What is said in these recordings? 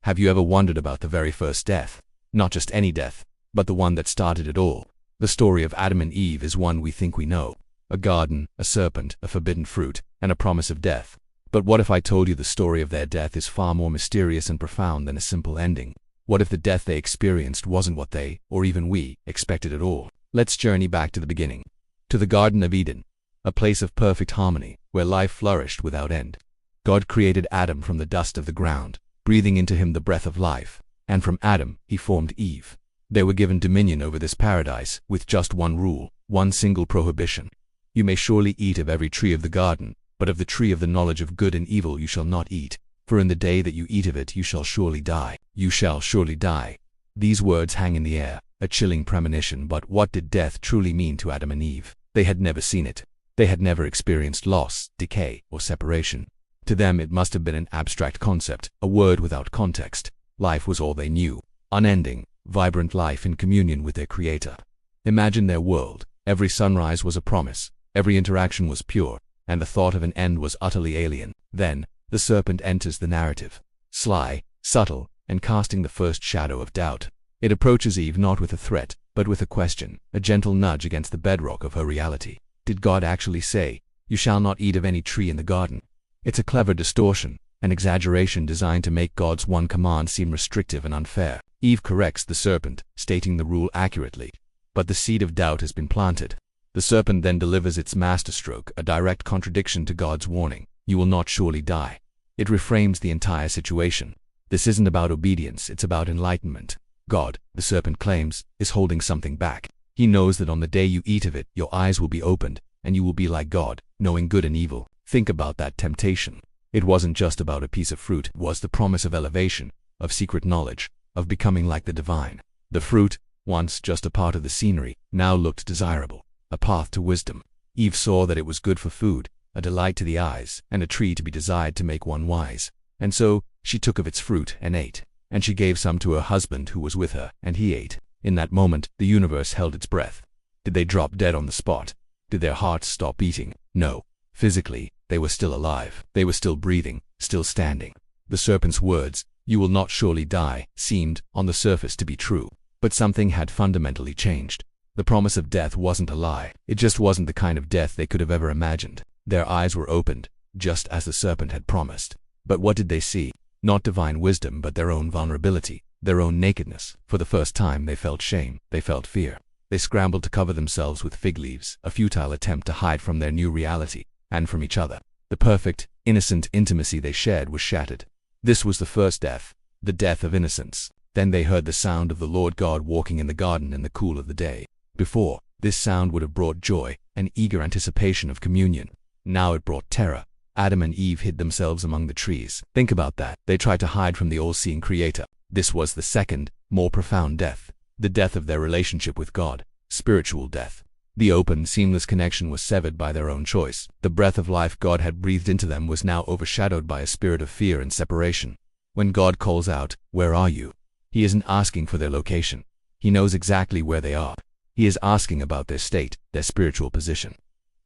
Have you ever wondered about the very first death? Not just any death, but the one that started it all. The story of Adam and Eve is one we think we know. A garden, a serpent, a forbidden fruit, and a promise of death. But what if I told you the story of their death is far more mysterious and profound than a simple ending? What if the death they experienced wasn't what they, or even we, expected at all? Let's journey back to the beginning. To the Garden of Eden, a place of perfect harmony, where life flourished without end. God created Adam from the dust of the ground, breathing into him the breath of life, and from Adam he formed Eve. They were given dominion over this paradise, with just one rule, one single prohibition. You may surely eat of every tree of the garden, but of the tree of the knowledge of good and evil you shall not eat, for in the day that you eat of it you shall surely die. You shall surely die. These words hang in the air, a chilling premonition, but what did death truly mean to Adam and Eve? They had never seen it. They had never experienced loss, decay, or separation. To them it must have been an abstract concept, a word without context. Life was all they knew, unending, vibrant life in communion with their Creator. Imagine their world. Every sunrise was a promise, every interaction was pure, and the thought of an end was utterly alien. Then, the serpent enters the narrative. Sly, subtle, and casting the first shadow of doubt. It approaches Eve not with a threat, but with a question, a gentle nudge against the bedrock of her reality. Did God actually say, "You shall not eat of any tree in the garden"? It's a clever distortion, an exaggeration designed to make God's one command seem restrictive and unfair. Eve corrects the serpent, stating the rule accurately. But the seed of doubt has been planted. The serpent then delivers its masterstroke, a direct contradiction to God's warning, "You will not surely die." It reframes the entire situation. This isn't about obedience, it's about enlightenment. God, the serpent claims, is holding something back. He knows that on the day you eat of it, your eyes will be opened, and you will be like God, knowing good and evil. Think about that temptation. It wasn't just about a piece of fruit, it was the promise of elevation, of secret knowledge, of becoming like the divine. The fruit, once just a part of the scenery, now looked desirable, a path to wisdom. Eve saw that it was good for food, a delight to the eyes, and a tree to be desired to make one wise. And so, she took of its fruit and ate. And she gave some to her husband who was with her, and he ate. In that moment, the universe held its breath. Did they drop dead on the spot? Did their hearts stop beating? No. Physically, they were still alive. They were still breathing, still standing. The serpent's words, "You will not surely die," seemed, on the surface, to be true. But something had fundamentally changed. The promise of death wasn't a lie. It just wasn't the kind of death they could have ever imagined. Their eyes were opened, just as the serpent had promised. But what did they see? Not divine wisdom, but their own vulnerability, their own nakedness. For the first time they felt shame, they felt fear. They scrambled to cover themselves with fig leaves, a futile attempt to hide from their new reality, and from each other. The perfect, innocent intimacy they shared was shattered. This was the first death, the death of innocence. Then they heard the sound of the Lord God walking in the garden in the cool of the day. Before, this sound would have brought joy, an eager anticipation of communion. Now it brought terror. Adam and Eve hid themselves among the trees. Think about that. They tried to hide from the all-seeing Creator. This was the second, more profound death. The death of their relationship with God. Spiritual death. The open, seamless connection was severed by their own choice. The breath of life God had breathed into them was now overshadowed by a spirit of fear and separation. When God calls out, "Where are you?" He isn't asking for their location. He knows exactly where they are. He is asking about their state, their spiritual position.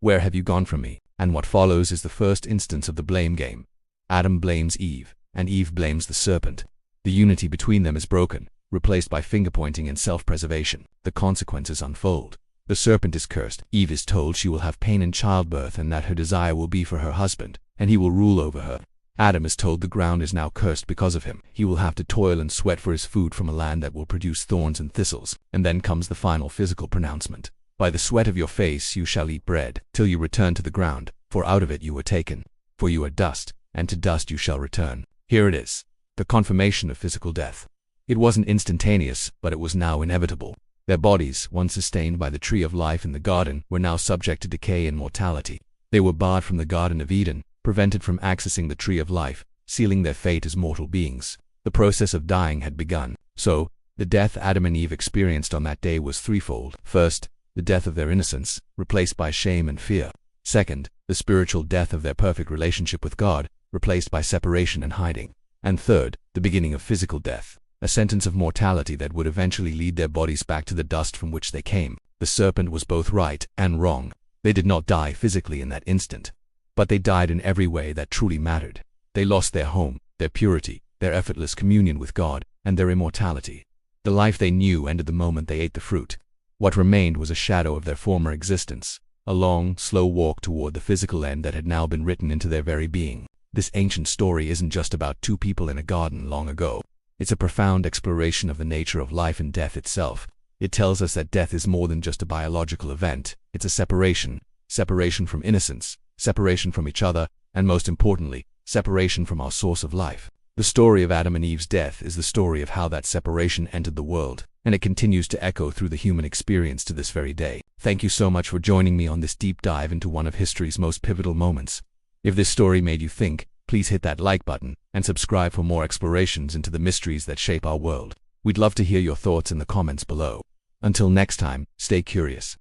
"Where have you gone from me?" And what follows is the first instance of the blame game. Adam blames Eve, and Eve blames the serpent. The unity between them is broken, replaced by finger-pointing and self-preservation. The consequences unfold. The serpent is cursed. Eve is told she will have pain in childbirth and that her desire will be for her husband, and he will rule over her. Adam is told the ground is now cursed because of him. He will have to toil and sweat for his food from a land that will produce thorns and thistles. And then comes the final physical pronouncement. "By the sweat of your face you shall eat bread, till you return to the ground, for out of it you were taken. For you are dust, and to dust you shall return." Here it is, the confirmation of physical death. It wasn't instantaneous, but it was now inevitable. Their bodies, once sustained by the tree of life in the garden, were now subject to decay and mortality. They were barred from the Garden of Eden, prevented from accessing the tree of life, sealing their fate as mortal beings. The process of dying had begun. So, the death Adam and Eve experienced on that day was threefold. First, the death of their innocence, replaced by shame and fear. Second, the spiritual death of their perfect relationship with God, replaced by separation and hiding. And third, the beginning of physical death, a sentence of mortality that would eventually lead their bodies back to the dust from which they came. The serpent was both right and wrong. They did not die physically in that instant, but they died in every way that truly mattered. They lost their home, their purity, their effortless communion with God, and their immortality. The life they knew ended the moment they ate the fruit. What remained was a shadow of their former existence, a long, slow walk toward the physical end that had now been written into their very being. This ancient story isn't just about two people in a garden long ago. It's a profound exploration of the nature of life and death itself. It tells us that death is more than just a biological event. It's a separation from innocence, separation from each other, and most importantly, separation from our source of life. The story of Adam and Eve's death is the story of how that separation entered the world, and it continues to echo through the human experience to this very day. Thank you so much for joining me on this deep dive into one of history's most pivotal moments. If this story made you think, please hit that like button and subscribe for more explorations into the mysteries that shape our world. We'd love to hear your thoughts in the comments below. Until next time, stay curious.